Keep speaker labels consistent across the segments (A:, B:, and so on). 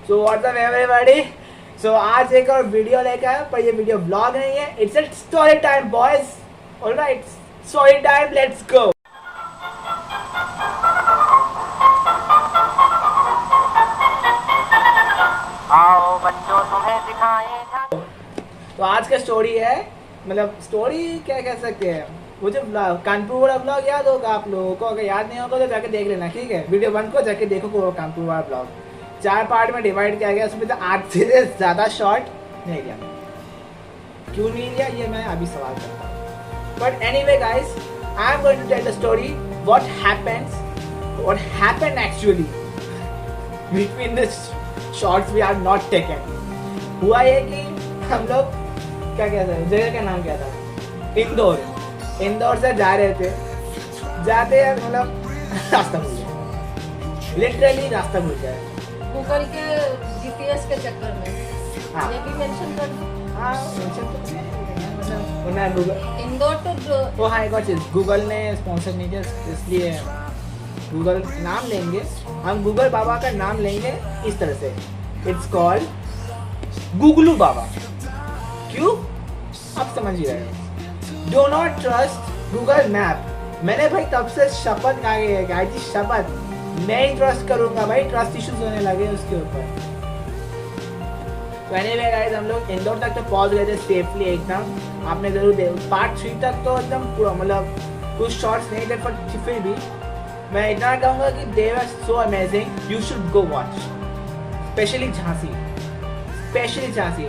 A: सो what's up everybody. So आज एक और वीडियो लेकर आया, पर ये वीडियो व्लॉग नहीं है, it's a story time boys. Alright, story time, let's go.
B: आओ बच्चों तुम्हें दिखाएं।
A: तो आज का स्टोरी है, मतलब स्टोरी क्या कह सकते हैं, मुझे कानपुर वाला ब्लॉग याद होगा आप लोगों को, अगर याद नहीं होगा तो जाके देख लेना, ठीक है। वीडियो बंद को जाके देखो वो कानपुर वाला ब्लॉग 4 पार्ट में डिवाइड किया गया, उसमें तो 8 से ज़्यादा शॉर्ट नहीं लिया। क्यों नहीं लिया ये मैं अभी सवाल करता हूँ। But anyway guys, I am going to tell the story what happened actually between the shorts we are not taken. हुआ ये कि हम लोग क्या कहते हैं, जगह का नाम क्या था, इंदौर से जा रहे थे, जाते हैं मतलब रास्ता भूल गए, लिटरली रास्ता भूल गए
C: गूगल के जीपीएस के चक्कर में।
A: हाँ।
C: ये भी मेंशन कर दो।
A: हाँ मेंशन तो किया है, मतलब उन्हें गूगल
C: इंदौर तो
A: वो, हाँ एक और चीज़, गूगल ने स्पॉन्सर नहीं किया, इसलिए गूगल नाम लेंगे हम, गूगल बाबा का नाम लेंगे इस तरह से, इट्स कॉल्ड गूगलू बाबा। क्यों आप समझ ही रहे हो। Do not trust Google map. मैंने भाई तब से शपथ खाई है गाइस जी, शपथ मैं ही ट्रस्ट करूंगा भाई, ट्रस्ट इश्यूज होने लगे उसके ऊपर। तो एनीवे गाइस, हम लोग इंदौर तक तो पहुंच गए थे सेफली एकदम। आपने जरूर देखा पार्ट 3 तक तो एकदम पूरा, मतलब कुछ शॉर्ट्स नहीं थे, पर फिर भी मैं इतना कहूँगा कि they were so amazing, you should go watch. Specially Jhansi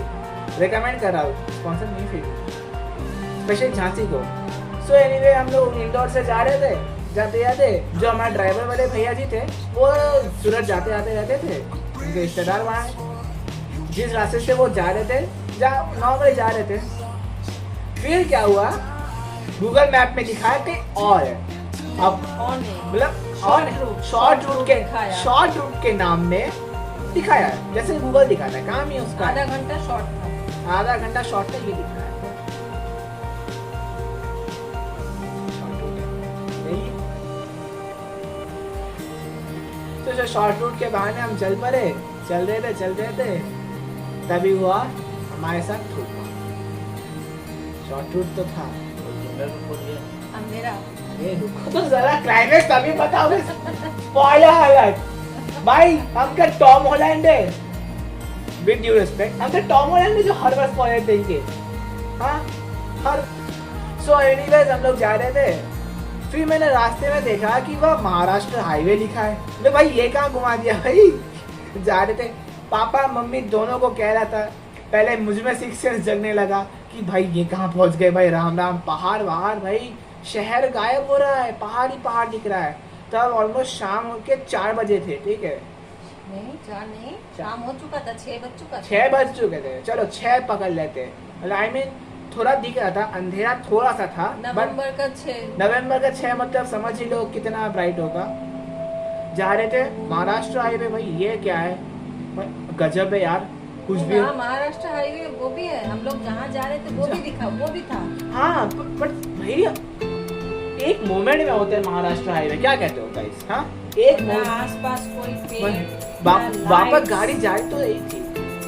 A: recommend कर रहा हूँ, स्पॉन्सर नहीं, फिर स्पेशली झांसी को। सो एनीवे हम लोग इंदौर से जा रहे थे, जाते जाते जो हमारे ड्राइवर वाले भैया जी थे वो सूरत जाते आते रहते थे, उनके रिश्तेदार वहाँ, जिस रास्ते से वो जा रहे थे, नॉर्मली जा रहे थे, फिर क्या हुआ, गूगल मैप में दिखाया कहीं और है। अब मतलब शॉर्ट रूट के नाम में दिखाया है, जैसे गूगल दिखाता है, काम ही उसका
C: आधा घंटा शॉर्ट था।
A: आधा घंटा शॉर्ट में ये दिखाया है। तो शॉर्ट रूट के बहाने हम चल रहे थे, तभी हुआ हमारे साथ ठोका। शॉर्ट रूट तो था,
C: अंधेरा।
A: ये रुको तो जरा, क्लाइमेक्स तभी बताओ, स्पॉइलर अलर्ट। भाई हम क्या टॉम हॉलैंड है, विद ड्यू रिस्पेक्ट, हम क्या टॉम हॉलैंड है जो हर बार स्पॉइलर देंगे। हाँ हर। सो एनीवेज हम लोग जा रहे थे, फिर मैंने रास्ते में देखा कि वह महाराष्ट्र हाईवे लिखा है। तो भाई ये कहाँ घुमा दिया भाई। जा रहे थे, पापा मम्मी दोनों को कह रहा था, पहले मुझ में सिक्स सेंस जगने लगा कि भाई ये कहाँ पहुंच गए भाई, राम राम, पहाड़ वहाड़, भाई शहर गायब हो रहा है, पहाड़ ही पहाड़ दिख रहा है। तब ऑलमोस्ट शाम के 4 बजे थे, ठीक है,
C: नहीं 4 नहीं, शाम हो चुका था, 6 बज चुका था।
A: 6 बज चुके थे, चलो 6 पकड़ लेते, आई मीन थोड़ा दिख रहा था, अंधेरा थोड़ा सा था।
C: नवंबर का 6
A: मतलब समझ ही लो कितना ब्राइट होगा। जा रहे थे महाराष्ट्र हाईवे, भाई ये क्या है, गजब है यार, कुछ भी।
C: महाराष्ट्र हाईवे वो भी है, हम लोग जहाँ जा रहे थे वो भी दिखा, वो भी था।
A: हाँ बट भाई एक मोमेंट में होता है महाराष्ट्र हाईवे, क्या कहते हो गाइस। हाँ एक
C: आसपास कोई पेड़,
A: वापस गाड़ी जा रही तो यही थी।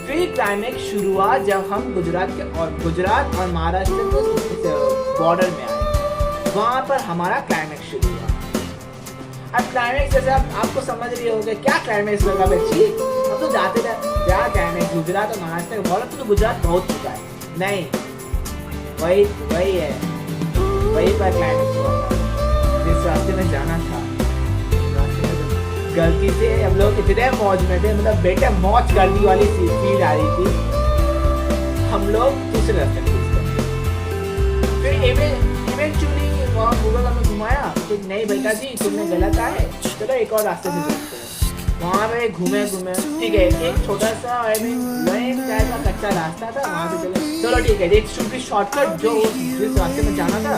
A: फिर क्लाइमेक्स शुरू हुआ जब हम गुजरात और महाराष्ट्र के बॉर्डर में आए, वहाँ पर हमारा क्लाइमेक्स शुरू हुआ। अब क्लाइमेक्स जैसे आपको समझ रही होगे, क्या क्लाइमेक्स लगा बच्ची, हम तो जाते थे, क्या क्लाइमेक्स, गुजरात और महाराष्ट्र का बॉर्डर, तो गुजरात बहुत चुका है, नहीं वही है, वही पर क्लाइमेक्स हुआ था। जिस रास्ते में जाना था, गलती से हम लोग इतने मौज में थे, मतलब बेटे मौज करने वाली फील आ रही थी, हम लोग दूसरे रास्ते में फिर इवेंचुअली वहाँ गूगल हमें घुमाया कि नहीं बेटा जी तुमने गलत आए, चलो एक और रास्ते से चलते हैं। वहाँ पे घूमे, ठीक है, एक छोटा सा कच्चा रास्ता था, वहाँ से चलो ठीक है, एक शॉर्टकट जो जिस रास्ते में जाना था,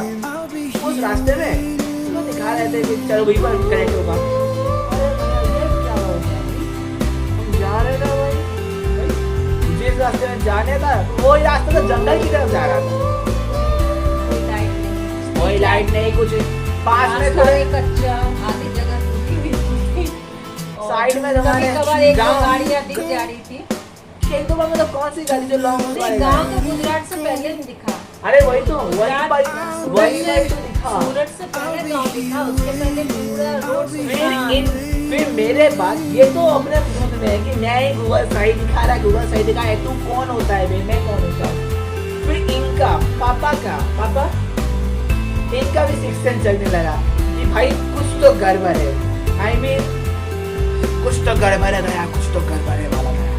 A: उस रास्ते में तो दिखा रहे थे कि चलो वहीं पर कनेक्ट होगा। जिस रास्ते में जाने था वही रास्ता तो जंगल की तरफ जा रहा था, कोई लाइट नहीं, कुछ पास में थोड़े
C: कच्चा, आधी जगह
A: साइड में
C: कभी
A: हमारे
C: कभार एक दो
A: गाँव
C: गाड़ियाँ दिख जा रही थी।
A: एक दो बार मतलब कौन सी गाड़ी जो लॉन्ग रूट वाली
C: गाँव
A: गाड़ी?
C: तो गुजरात से पहले नहीं दिखा।
A: अरे वही तो वही
C: गुजरात-
A: भाई
C: सूरत
A: वही
C: से-
A: भाई तो दिखा।
C: सूरत से पहले गाँव दिखा, उसके पहले पूरा रोड
A: फिर मेरे बाद ये तो अपने खुद में है कि मैं ही गूगल साइट दिखा रहा, गूगल साइट दिखा है, तू कौन होता है बे, मैं कौन होता हूँ। फिर इनका पापा इनका भी सिक्स सेंस चलने लगा कि भाई कुछ तो गड़बड़ है। आई मीन कुछ तो गड़बड़ है गया, कुछ तो गड़बड़ है वाला गया।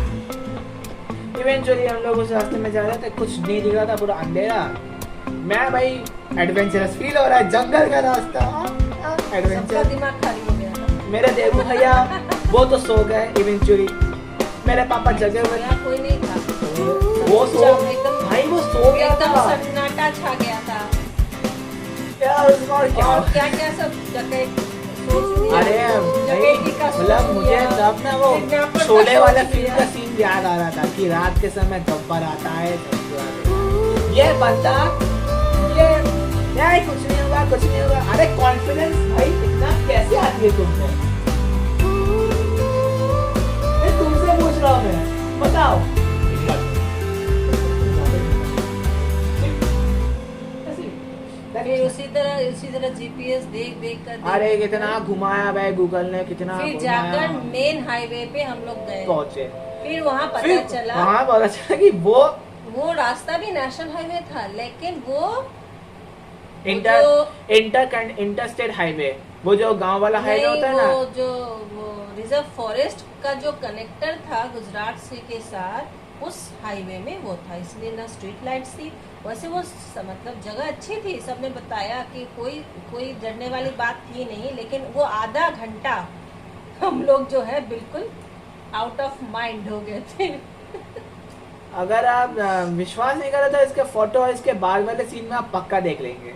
A: इवेंचुअली हम लोग उस रास्ते में जा रहे थे, कुछ नहीं दिख रहा था, पूरा अंधेरा। मैं भाई एडवेंचरस फील हो रहा है, जंगल का रास्ता
C: सबका
A: एडवेंचर।
C: दिमाग खाली हो गया था।
A: मेरे देवू भैया वो तो सो गए इवेंचुअली, मेरे पापा जगे हुए थे,
C: यहाँ कोई नहीं था।
A: वो सो
C: एकदम-
A: भाई वो सो गया
C: एकदम
A: था
C: सन्नाटा छा गया था।
A: यार उसमें और क्या
C: और क्या क्या सब जगह सोच लिया।
A: अरे
C: जगह का सोच
A: मतलब मुझे
C: लिया।
A: तब ना वो
C: किडनैपर का
A: शोले
C: सोच
A: वाला
C: लिया।
A: फिल्म का सीन याद आ रहा था कि रात के समय गब्बर आता है, ये बंदा ये नहीं कुछ नहीं होगा, कुछ नहीं होगा। अरे कॉन्फिडेंस भाई इतना कैसे आती है तुमने? मैं तुमसे पूछ रहा हूँ, मैं बताओ।
C: फिर उसी तरह जीपीएस देख कर
A: अरे कितना घुमाया भाई गूगल ने, कितना
C: फिर
A: घुमाया।
C: जाकर मेन हाईवे पे हम लोग गए।
A: पहुंचे,
C: फिर वहाँ पता
A: फिर
C: चला
A: वहाँ पता चला कि
C: वो रास्ता भी नेशनल हाईवे था, लेकिन वो
A: इंटरस्टेट हाईवे, वो जो गांव वाला हाईवे
C: नहीं,
A: होता है ना,
C: वो रिजर्व फॉरेस्ट का जो कनेक्टर था गुजरात से के साथ, उस हाईवे में वो था, इसलिए ना स्ट्रीट लाइट्स थी। वैसे वो मतलब जगह अच्छी थी, सबने बताया कि कोई डरने वाली बात थी नहीं, लेकिन वो आधा घंटा हम लोग जो है बिल्कुल आउट ऑफ माइंड हो गए थे।
A: अगर आप विश्वास नहीं कर रहे तो इसके फोटो और इसके बाद वाले सीन में आप पक्का देख लेंगे।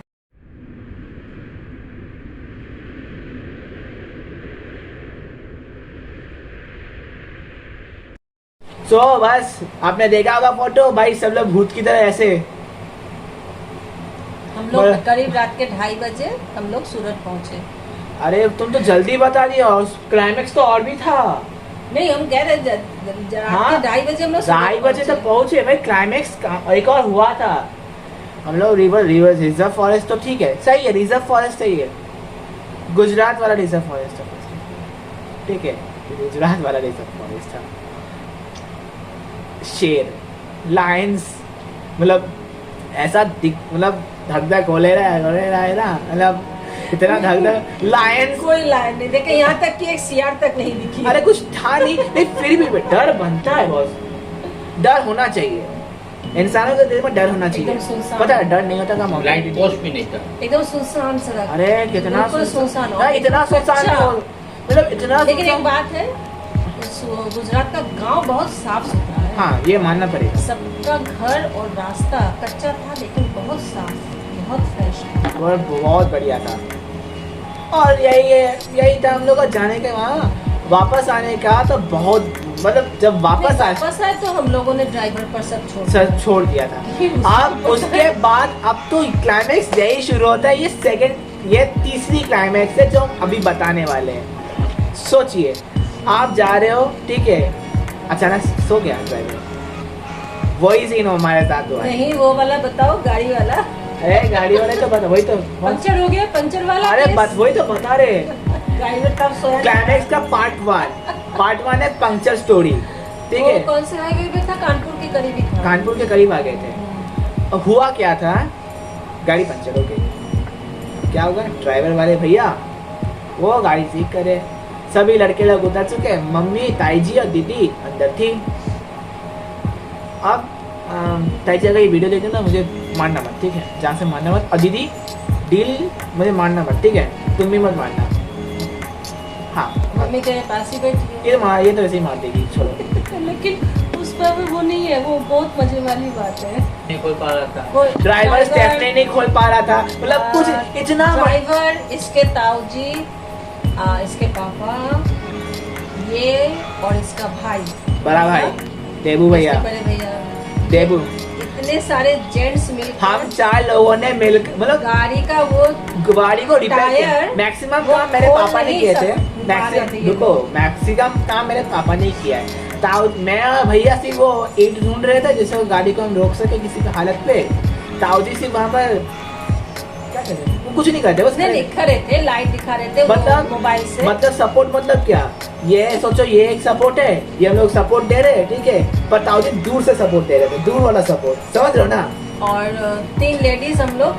A: बस आपने देखा होगा फोटो, भाई सब लोग भूत की तरह ऐसे।
C: हम लोग करीब रात के 2:30 बजे हम लोग सूरत पहुंचे।
A: अरे तुम तो जल्दी बता दिया, और क्लाइमेक्स तो और भी था।
C: नहीं, हम कह रहे रात के 2:30 बजे हम लोग
A: 2:30 बजे तक पहुंचे भाई। क्लाइमेक्स एक और हुआ था, हम लोग रिजर्व फॉरेस्ट तो ठीक है, सही है, रिजर्व फॉरेस्ट सही है, गुजरात वाला रिजर्व फॉरेस्ट ठीक है, गुजरात वाला रिजर्व फॉरेस्ट था। शेर, लायंस, मतलब ऐसा मतलब धक हो ले रहा है ना, मतलब इतना धक लायंस।
C: कोई लायन नहीं देखे, यहाँ तक कि एक सियार तक नहीं दिखी।
A: अरे कुछ था नहीं, फिर भी डर बनता है बॉस, डर होना चाहिए, इंसानों के दिल में डर होना चाहिए।
C: एकदम सुनसान।
A: पता है डर नहीं होता का
D: लाइट पोस्ट भी नहीं था।
C: एकदम सुनसान सड़क।
A: अरे कितना
C: बिल्कुल सुनसान हो।
A: ना, इतना सुनसान
C: अच्छा।
A: हो, मतलब इतना
C: लेकिन एक
A: सुनसान।
C: बात है, गुजरात का गांव बहुत साफ सुथरा है।
A: हाँ ये मानना पड़ेगा,
C: सबका घर और रास्ता कच्चा था, लेकिन बहुत साफ, बहुत फ्रेश।
A: और बहुत बढ़िया था। और यही था हम लोग का जाने के वहाँ, वापस आने का तो बहुत, मतलब जब वापस
C: आए तो हम लोगों ने ड्राइवर पर सब
A: छोड़ दिया था। अब उसके बाद अब तो क्लाइमेक्स यही शुरू होता है, ये तीसरी क्लाइमेक्स है जो हम अभी बताने वाले हैं। सोचिए आप जा रहे हो, ठीक है, अचानक सो गया ड्राइवर, वही सीन हमारे साथ हुआ है।
C: नहीं, वो वाला बताओ, गाड़ी वाला।
A: अरे गाड़ी वाले तो बता, वही तो
C: पंचर हो गया, पंचर वाला।
A: अरे बस वही तो बता रहे,
C: ड्राइवर तब सोया।
A: क्लाइमेक्स का पार्ट 1 है पंक्चर स्टोरी, ठीक है।
C: कौन से हाईवे पे था? कानपुर के करीब ही था।
A: कानपुर के करीब आ गए थे। अब हुआ क्या था, गाड़ी पंचर हो गई। क्या होगा, ड्राइवर वाले भैया वो गाड़ी ठीक करे, सभी लड़के लोग उतर चुके, मम्मी, ताई जी और दीदी अंदर थी। अब ताई जी अगर ये वीडियो देखे ना, मुझे मारना मत, ठीक है, जहाँ से मारना मत, और दीदी डील मुझे मारना मत, ठीक है, तुम भी मत मारना। हाँ
C: मम्मी के पास ही बैठी है।
A: ये तो वैसे ही मार देगी, छोड़ो।
C: लेकिन उस पर वो नहीं है, वो बहुत मजे वाली बात है।
D: नहीं खोल पा रहा था।
A: ड्राइवर स्टेपनी नहीं खोल पा रहा था, मतलब कुछ इतना
C: ड्राइवर, इसके ताऊ जी, इसके पापा, ये और इसका भाई,
A: बड़ा भाई देबू भैया,
C: इसके बड़े भैया,
A: देबू
C: इतने सारे जेंट्स मिलकर
A: हम 4 लोगों ने मिलकर मतलब
C: गाड़ी का वो
A: गाड़ी को रिपेयर किया।
C: टायर
A: मैक्सिमम
C: वो
A: काम मेरे
C: खोल
A: पापा ने
C: नहीं
A: किए थे।
C: पा रहे थे ये
A: रुको, मैक्सिमम काम मेरे पापा ने किया है। मैं और भैया सिर्फ वो ईंट ढूंढ रहे थे जिससे वो गाड़ी को हम रोक सके किसी भी हालत पे। ताऊ जी सिर्फ वहाँ पर क्या कर रहे थे? वो कुछ नहीं करते, बस
C: उसने दिखा रहे थे, लाइट दिखा रहे थे
A: मतलब
C: मोबाइल से।
A: मतलब सपोर्ट मतलब क्या, ये सोचो ये एक सपोर्ट है, ये हम लोग सपोर्ट दे रहे हैं, ठीक है, पर ताऊ जी दूर से सपोर्ट दे रहे थे, दूर वाला सपोर्ट, समझ रहे हो ना।
C: और 3 लेडीज हम लोग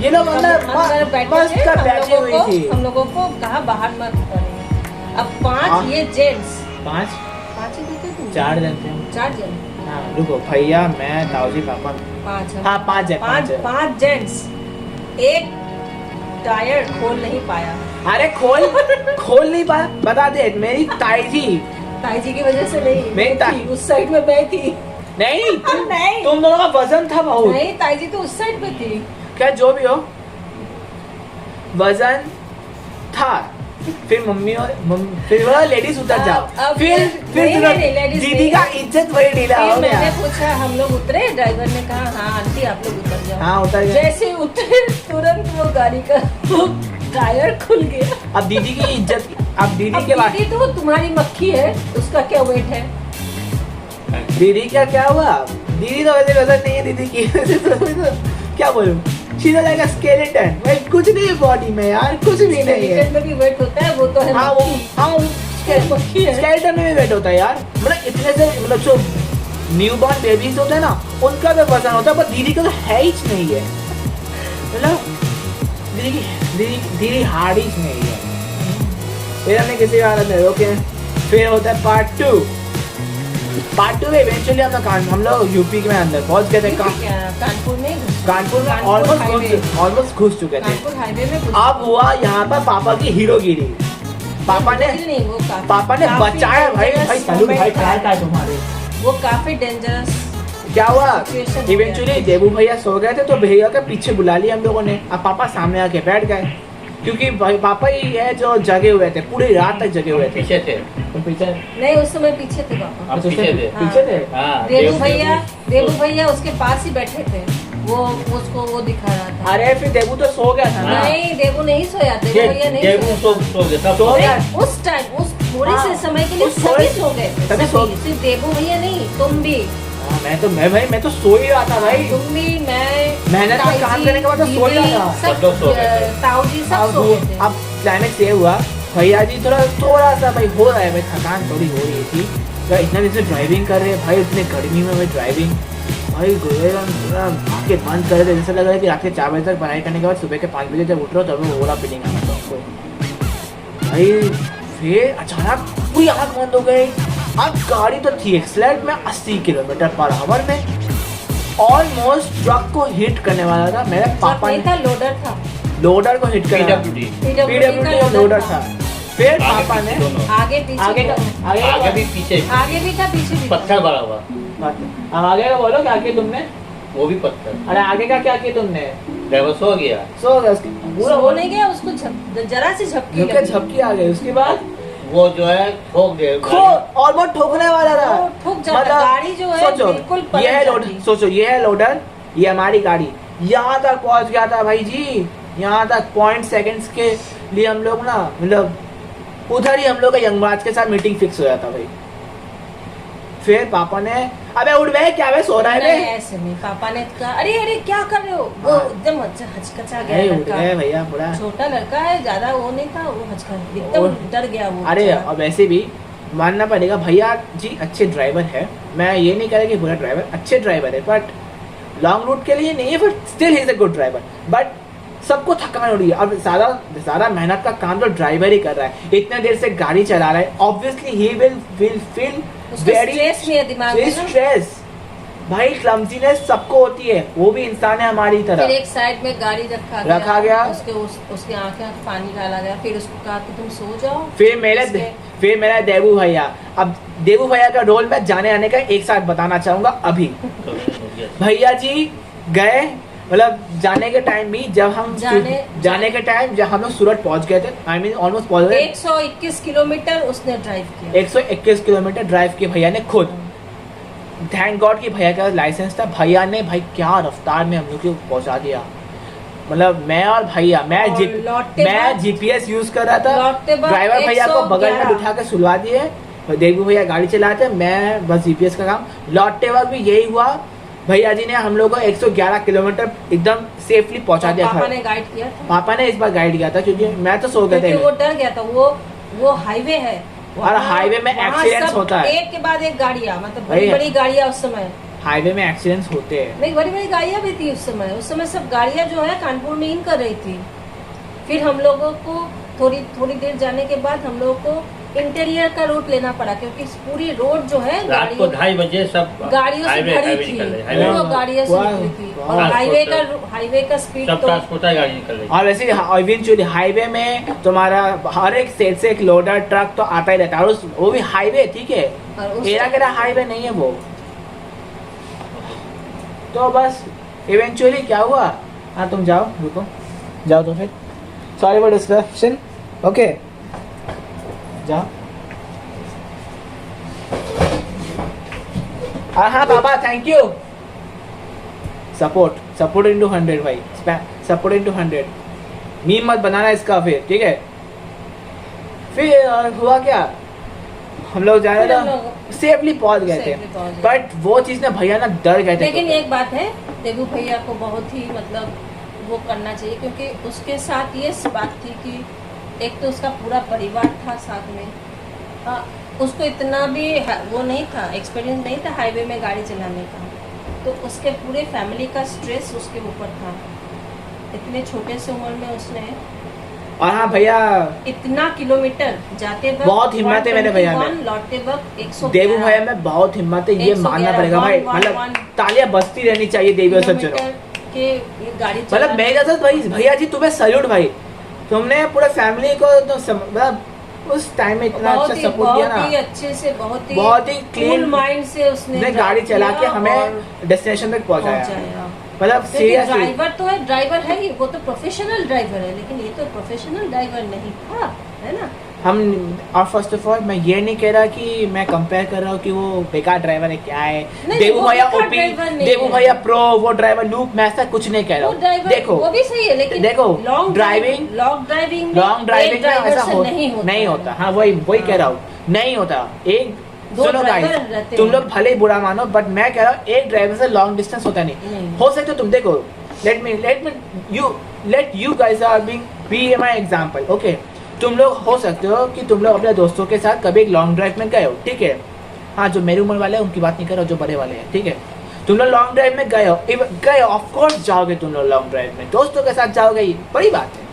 A: ये लोग
C: अंदर
A: मतलब
C: बैठे
A: मस्त
C: थे।
A: कर बैठी हुई थी।
C: हम लोगों को कहा बाहर मत करें। अब 5
A: हाँ।
C: ये जेंट्स
A: 5
C: 5 ही थे तुम?
A: 4 जन थे।
C: 4 जन।
A: हाँ रुको, भैया मैं ताऊ जी पापा
C: 5
A: हाँ 5 है 5 है।
C: 5 जेंट्स एक टायर खोल नहीं पाया।
A: अरे खोल नहीं पाया, बता दे, मेरी ताई जी
C: ताई जी की वजह से नहीं,
A: मैं
C: मैं
A: ता-
C: थी, उस साइड में मैं थी।
A: नहीं
C: नहीं
A: तुम दोनों का वजन था बहुत।
C: नहीं, ताई जी तो उस साइड में थी।
A: क्या जो भी हो, वजन था। फिर मम्मी और फिर बोला लेडीज उतर जाओ।
C: अब
A: फिर
C: नहीं, ladies
A: दीदी
C: नहीं।
A: का इज्जत वही ढीला
C: फिर
A: हो
C: मैंने
A: गया।
C: पूछा, हम लोग उतरे, ड्राइवर ने कहा हाँ आंटी आप लोग उतर जाओ।
A: हाँ उतर गए।
C: जैसे उतरे तुरंत वो गाड़ी का वो टायर खुल गया।
A: अब दीदी की इज्जत, अब दीदी
C: अब
A: के बाद
C: दीदी तो तुम्हारी मक्खी है, उसका क्या वेट है?
A: दीदी क्या हुआ, दीदी तो वैसे वजन नहीं है दीदी की। तो क्या बोलूं, she is like a skeleton, भाई कुछ नहीं है बॉडी में यार, कुछ भी नहीं है।
C: स्केलेटन में भी वेट होता है, वो तो है
A: हाँ वो
C: मक्खी। मक्खी है।
A: स्केलेटन में भी वेट होता है यार, मतलब इतने से मतलब जो न्यूबॉर्न बेबीज होते हैं ना उनका भी वजन होता है, पर दीदी का तो है ही नहीं है, मतलब दीदी हार्ड ही नहीं है। फिर हमने किसी हालत में रोके। फिर होता है पार्ट 2 में इवेंचुअली हम लोग यूपी में अंदर पहुंच गए थे।
C: क्या कानपुर में
A: कानपुर में ऑलमोस्ट घुस चुके थे।
C: कानपुर हाईवे में घुस-
A: अब हुआ यहाँ पर पापा की हीरोगिरी। पापा ने
C: नहीं, वो
A: पापा ने
C: काफी
A: बचाया भाई।
C: dangerous
A: सैलूट भाई,
C: moment
A: क्या
C: था।
A: है तुम्हारे।
C: वो काफी डेंजरस।
A: क्या हुआ,
C: Situation हो
A: इवेंचुअली
C: गया।
A: देबू भैया सो गए थे तो भैया के पीछे बुला लिया हम लोगों ने। अब पापा सामने आके बैठ गए, क्योंकि पापा ही है जो जगे हुए थे, पूरी रात तक जगे हुए थे।
D: पीछे थे,
A: तो पीछे
C: नहीं, उस समय पीछे थे पापा।
D: आप पीछे थे।
A: पीछे थे।
D: हाँ,
C: देवू भैया उसके पास ही बैठे थे, वो उसको वो दिखा रहा था।
A: अरे फिर देबू तो सो गया था ना।
C: नहीं, देवू नहीं सोया, देवू भैया नहीं
D: देवू
C: सोया।
D: सो गए, सब
A: सो
D: सो गए।
A: गया।
C: नहीं, उस टाइम उस थोड़े
A: हाँ,
C: से समय के लिए
A: उस
C: सभी
A: थोड़े-
C: सो गए थे,
A: सभी सो-
C: सभी। सिर्फ देवू भैया नहीं, तुम भी।
A: हाँ, मैं तो सो ही रहा था भाई।
C: तुम भी, मैं,
A: मेहनत का
C: ताई
A: काम
C: जी,
A: करने के बाद तो सो ही
C: दीदी,
A: रहा था।
C: सब
D: सब लोग सो गए थे।
C: ताऊ जी सब सो गए थे।
A: अब क्लाइमेक्स ये हुआ, भैया जी थोड़ा सा भाई हो रहा है, भाई थकान थोड़ी हो रही थी। तो इतना दिन से ड्राइविंग कर रहे हैं भाई, इतने गर्मी में भाई ड्राइविंग, भाई पूरा आंखें बंद कर रहे थे, जैसे लग रहा है कि रात के 4 बजे तक पढ़ाई करने के बाद सुबह के 5 बजे जब उठ रहे हो तब वो ओला फीलिंग आ रहा था भाई। फिर अचानक पूरी आँख बंद हो गई। अब गाड़ी तो थी एक्सीलेट में 80 किलोमीटर पर आवर में, ऑलमोस्ट ट्रक को हिट करने वाला था। मेरे पापा
C: नहीं था, लोडर था।
A: लोडर को हिट करना,
D: PWD
C: PWD का
A: लोडर था। फिर
D: आगे
A: पापा ने
D: पीछे दोनों।
C: आगे पीछे
A: आगे का
D: आगे भी पीछे भी।
C: आगे भी था, पीछे भी था।
D: पत्थर भरा हुआ,
A: अब आगे का बोलो क्या किया तुमने।
D: वो भी पत्थर।
A: अरे आगे का क्या किया तुमने।
D: ड्राइवर सो गया,
A: सो गया उसकी पूरा
C: वो नहीं गया, उसको जरा सी झपकी
A: झुके
C: लगी।
A: झपकी आ गई। उसके बाद
D: वो जो है ठोक दे।
A: ऑलमोस्ट ठोकने वाला था।
C: वो ठुक जाता, गाड़ी जो है
A: सोचो,
C: बिल्कुल पलट
A: ये है लोडर,
C: जाती।
A: सोचो ये है लोडर, ये हमारी गाड़ी यहाँ तक पहुंच गया था भाई जी। यहाँ तक 0.1 सेकंड्स के लिए हम लोग ना, मतलब उधर ही हम लोग का यंगराज के साथ मीटिंग फिक्स हो जाता भाई। फिर पापा ने, अबे उठ बे, क्या बे सो रहा है
C: नहीं,
A: बे।
C: ऐसे नहीं। पापा ने कहा अरे अरे क्या कर रहे हो। वो
A: हाँ।
C: एकदम हचकचा गया
A: अरे उठ गए
C: लड़का।
A: भैया पूरा।
C: छोटा लड़का है, ज्यादा वो नहीं था, वो एकदम
A: और-
C: डर गया वो।
A: अरे
C: बेचारा।
A: अब ऐसे भी मानना पड़ेगा, भैया जी अच्छे ड्राइवर है। मैं ये नहीं कह रहा कि बुरा ड्राइवर, अच्छे ड्राइवर है, बट लॉन्ग रूट के लिए नहीं है, but still he is a good driver. But सबको थकान हो रही है। अब ज्यादा मेहनत का काम तो ड्राइवर ही कर रहा है, इतने देर से गाड़ी चला रहा है। ऑब्वियसली ही विल फील
C: उसको
A: वेरी
C: स्ट्रेस नहीं है दिमाग में ना।
A: स्ट्रेस। भाई क्लमजीनेस सबको होती है, वो भी इंसान है हमारी
C: फिर
A: तरह।
C: एक साइड में गाड़ी रखा
A: गया।
C: उसके आंखें पानी डाला गया। फिर उसको कहा कि तुम सो जाओ।
A: फिर मेरा देवू भैया, अब देवू भैया का रोल मैं जाने आने का एक साथ बताना चाहूंगा अभी। भैया जी गए, मतलब जाने के टाइम भी जब हम जाने के टाइम जब हम लोग सूरत पहुंच गए थे, आई मीन ऑलमोस्ट पहुंच गए।
C: 121 किलोमीटर उसने ड्राइव किया।
A: 121 किलोमीटर ड्राइव किया भैया ने खुद। थैंक गॉड कि भैया का लाइसेंस था। भैया ने भाई क्या रफ्तार में हम लोग को पहुंचा दिया। मतलब मैं और भैया मैं जीपीएस यूज कर रहा था,
C: लौटते वक्त
A: ड्राइवर भैया को बगल में
C: 111
A: बिठा के सुलवा दिए, देवू भैया गाड़ी चलाते, मैं बस जीपीएस का काम। लौटते वक्त भी यही हुआ, भैया जी ने हम लोग को 111 किलोमीटर एकदम सेफली पहुंचा दिया
C: पापा
A: घर।
C: ने गाइड किया था,
A: पापा ने इस बार गाइड किया था क्योंकि मैं तो सो गया
C: क्योंकि
A: था।
C: वो डर गया था। वो हाईवे है
A: और हाईवे में
C: वहाँ
A: एक्सीडेंट्स
C: सब
A: होता है।
C: एक के बाद एक गाड़ियाँ, मतलब
A: भाई,
C: बड़ी बड़ी गाड़ियाँ उस समय,
A: हाईवे में एक्सीडेंट्स होते हैं।
C: नहीं बड़ी बड़ी गाड़ियाँ भी थी उस समय सब गाड़ियाँ जो है कानपुर में इन कर रही थी। फिर हम लोगों को थोड़ी देर जाने के बाद हम लोगों को इंटीरियर का रूट लेना पड़ा, क्योंकि इस पूरी रोड जो है
D: रात को 2:30 बजे सब
C: गाड़ियों से
D: हाईवे
C: भरी थी,
D: निकल रहे,
C: पूरा गाड़ियों से
A: वाह,
C: निकली थी।
A: वाह।
C: और हाईवे का स्पीड
D: सब
C: तो
D: ट्रांसपोर्टर गाड़ी निकल रही।
A: और वैसे इवेंचुअली हाईवे में तुम्हारा हर एक साइड से एक लोडर ट्रक तो आता ही रहता है, और वो भी हाईवे, ठीक है,
C: और उस
A: मेरा हाईवे नहीं है वो। तो बस इवेंचुअली क्या हुआ, हाँ तुम जाओ, रुको, जाओ तो फिर, सॉरी फॉर डिस्ट्रप्शन, ओके जाओ। हाँ पापा थैंक यू, सपोर्ट इनटू 100 भाई, सपोर्ट इनटू 100, मीम मत बनाना इसका फिर, ठीक है। फिर हुआ क्या, हम लोग जा रहे
C: फिर हम
A: थे,
C: लोग
A: सेफली पहुंच गए थे,
C: safely पहुंच गए।
A: बट वो चीज ना भैया ना डर गए थे।
C: लेकिन एक बात है, देवू भैया को बहुत ही मतलब वो करना चाहिए, क्योंकि उसके साथ ये बात थी कि एक तो उसका पूरा परिवार था साथ में, हाँ, उसको इतना भी वो नहीं था, एक्सपीरियंस नहीं था हाईवे में गाड़ी चलाने का, तो उसके पूरे फैमिली का स्ट्रेस उसके ऊपर था। इतने छोटे से उम्र में उसने,
A: और हाँ भैया
C: इतना किलोमीटर जाते वक्त
A: बहुत हिम्मत है मेरे भैया में,
C: 121, लौटते वक्त 111
A: देवू भैया में बहुत हिम्मत है, ये
C: 111,
A: मानना पड़ेगा भाई,
C: 111
A: मतलब तालियां बजती रहनी चाहिए देवी सज्जनों।
C: किलोमीटर के ये गाड़ी
A: मतलब मैं जैसा भाई, भैया जी तुम्हें सैल्यूट भाई, तुमने पूरे फैमिली को तो मतलब उस टाइम में इतना अच्छा सपोर्ट किया
C: बहुत ही
A: ना,
C: अच्छे से, बहुत
A: ही
C: कूल
A: क्लीन
C: माइंड से उसने
A: गाड़ी चला के
C: किया
A: हमें
C: और
A: डेस्टिनेशन तक पहुंचाया। मतलब
C: क्योंकि
A: सीरियसली
C: ड्राइवर है ही, वो तो प्रोफेशनल ड्राइवर है, लेकिन ये तो प्रोफेशनल ड्राइवर नहीं था, है ना।
A: हम, और फर्स्ट ऑफ ऑल मैं ये नहीं कह रहा कि मैं कंपेयर कर रहा हूँ कि वो बेकार ड्राइवर है, क्या है,
C: नहीं,
A: देवू
C: वो
A: भैया
C: बेकार
A: ओपी,
C: ड्राइवर नहीं
A: देवू
C: है।
A: भैया प्रो, वो ड्राइवर लूप, मैं ऐसा कुछ नहीं कह रहा
C: वो
A: हूँ।
C: ड्राइवर
A: देखो
C: वो भी सही है, लेकिन
A: देखो,
C: लॉन्ग
A: ड्राइविंग में ऐसा नहीं होता, हाँ वही कह रहा हूँ, नहीं होता। एक
C: दो
A: सुनो
C: ड्राइवर
A: गाइस,
C: रहते
A: तुम
C: हैं।
A: लोग भले ही बुरा मानो, बट मैं कह रहा हूँ एक ड्राइवर से लॉन्ग डिस्टेंस होता नहीं। हो सकता है तुम देखो, let you guys R be my example, okay. तुम लोग हो सकते हो कि तुम लोग अपने दोस्तों के साथ कभी एक लॉन्ग ड्राइव में गए हो, ठीक है, हाँ जो मेरी उम्र वाले हैं उनकी बात नहीं कर रहा, जो बड़े वाले हैं, ठीक है। तुम लोग लॉन्ग ड्राइव में गए हो, ऑफ कोर्स जाओगे तुम लोग लॉन्ग ड्राइव में, दोस्तों के साथ जाओगे, ये बड़ी बात है।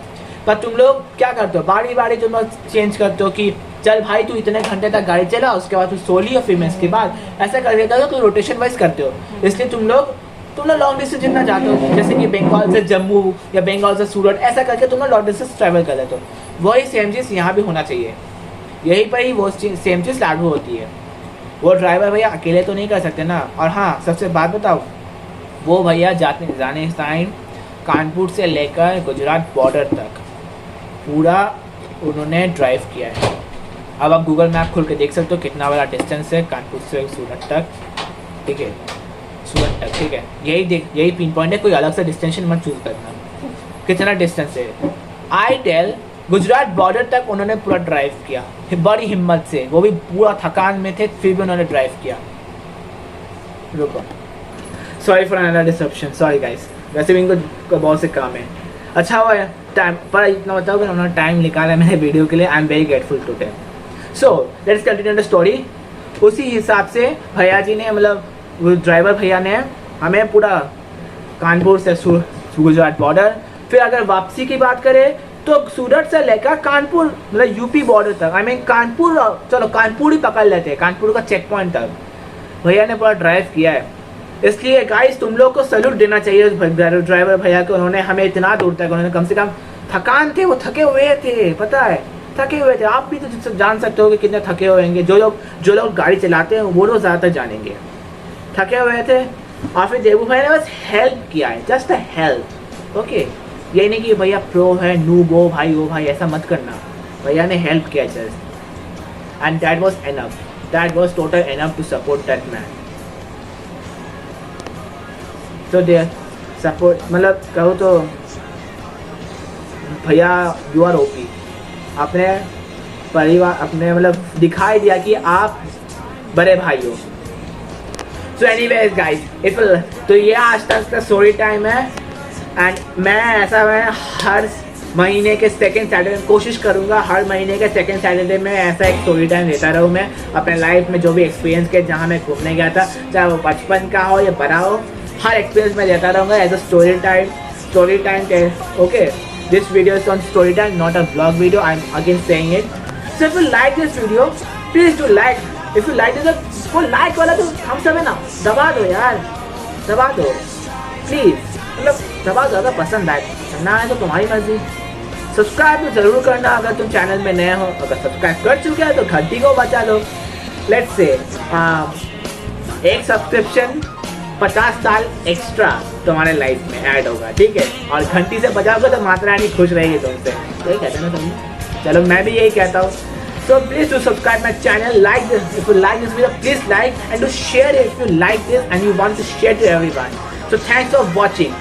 A: पर तुम लोग क्या करते हो, बारी बारी तुम लोग चेंज करते हो कि चल भाई तू इतने घंटे तक गाड़ी चला, उसके बाद तू सो लियो, फिर मैं इसके बाद ऐसा कर देता हो, तो रोटेशन वाइज करते हो। इसलिए तुम लोग लॉन्ग डिस्टेंस जितना जाते हो, जैसे कि बंगाल से जम्मू या बंगाल से सूरत, ऐसा करके तुम लोग लॉन्ग डिस्टेंस ट्रैवल कर लेते हो। वही सेम चीज़ यहाँ भी होना चाहिए, यहीं पर ही वो सेम चीज़ लागू होती है। वो ड्राइवर भैया अकेले तो नहीं कर सकते ना। और हाँ, सबसे बात बताओ, वो भैया जाने टाइम कानपुर से लेकर गुजरात बॉर्डर तक पूरा उन्होंने ड्राइव किया है। अब आप गूगल मैप खोल के देख सकते हो कितना बड़ा डिस्टेंस है कानपुर से सूरत तक, ठीक है, सूरत तक, ठीक है। यही पिन पॉइंट है, कोई अलग से डिस्टेंशन मत चूज करना, कितना डिस्टेंस है। आई टेल, गुजरात बॉर्डर तक उन्होंने पूरा ड्राइव किया, बड़ी हिम्मत से, वो भी पूरा थकान में थे फिर भी उन्होंने ड्राइव किया। रुको, sorry for another disruption, sorry guys, वैसे भी इनको बहुत से काम है। अच्छा हुआ टाइम पर इतना बताओ कि उन्होंने टाइम निकाला मेरे वीडियो के लिए, I am very grateful to them. So let's continue the story. उसी हिसाब से भैया जी ने, मतलब ड्राइवर भैया ने हमें पूरा कानपुर से गुजरात बॉर्डर, फिर अगर वापसी की बात करें तो सूरत से लेकर कानपुर, मतलब यूपी बॉर्डर तक, आई मीन कानपुर, चलो कानपुर ही पकड़ लेते हैं, कानपुर का चेक पॉइंट तक भैया ने पूरा ड्राइव किया है। इसलिए गाइस तुम लोग को सैल्यूट देना चाहिए ड्राइवर भैया को, उन्होंने हमें इतना दूर तक, उन्होंने कम से कम, थकान थे, वो थके हुए थे, पता है, थके हुए थे। आप भी तो जान सकते हो कि कितने थके हुए होंगे, जो लोग गाड़ी चलाते हैं वो लोग ज़्यादातर जानेंगे, थके हुए थे। और फिर देवू भाई ने बस हेल्प किया है, जस्ट अ हेल्प, ओके। ये नहीं कि भैया प्रो है, नूब हो भाई, वो भाई, ऐसा मत करना। भैया ने हेल्प किया just, and that was enough, that was total enough to support that man. तो दे सपोर्ट, मतलब कहो तो भैया यू आर ओपी, अपने परिवार अपने मतलब दिखाई दिया कि आप बड़े भाई हो। सो एनीवेज गाइस, इफ तो ये आज तक का स्टोरी टाइम है एंड मैं हर महीने के सेकंड सैटरडे कोशिश करूँगा, हर महीने के सेकंड सैटरडे में ऐसा एक स्टोरी टाइम देता रहूँ मैं अपने लाइफ में जो भी एक्सपीरियंस के जहाँ मैं घूमने गया था, चाहे वो बचपन का हो या बड़ा हो, हर एक्सपीरियंस मैं देता रहूँगा as a story time. Okay, this video is on story time, not a vlog video. I'm again saying it. So if you like this video, please do like. If you like this, वो like वाला तो हम सब है ना, दबा दो यार, दबा दो प्लीज, मतलब दबा दो। अगर पसंद आए, ना आए तो तुम्हारी मर्जी। सब्सक्राइब तो जरूर करना अगर तुम चैनल में नए हो, अगर सब्सक्राइब कर चुके हो तो घंटी को बचा लो। लेट्स से एक सब्सक्रिप्शन 50 साल एक्स्ट्रा तुम्हारे लाइफ में ऐड होगा, ठीक है, और घंटी से बजाओगे तो माता रानी खुश रहेगी तुमसे, यही कहते हैं ना तुम। चलो मैं भी यही कहता हूँ। So please to subscribe my channel, like this if you like this video, please like and to share if you like this and you want to share to everyone. So thanks for watching.